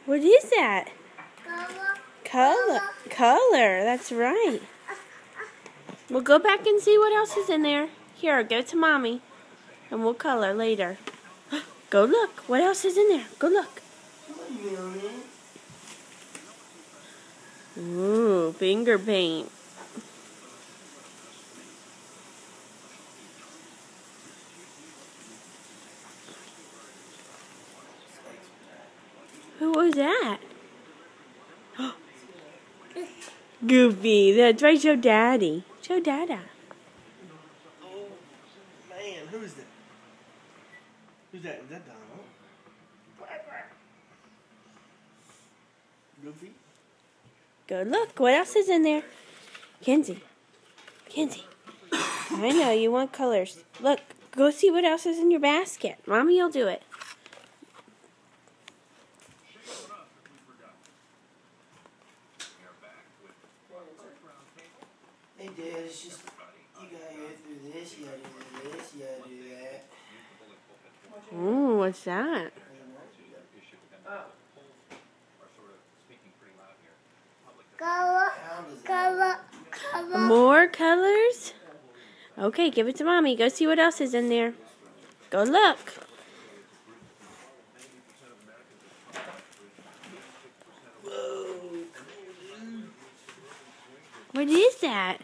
What is that? Color. That's right. We'll go back and see what else is in there. Here, go to Mommy. And we'll color later. Go look. What else is in there? Go look. Ooh, finger paint. Who was that? Goofy. That's right. Show Daddy. Show Dada. Oh, man. Who's that? Who's that? Is that Donald? Goofy? Go look. What else is in there? Kenzie. I know you want colors. Look. Go see what else is in your basket. Mommy will do it. Hey, Dad, it's just, you gotta go through this, you gotta do this, you gotta do that. Ooh, what's that? Color. More colors? Okay, give it to Mommy. Go see what else is in there. Go look. Whoa. What is that?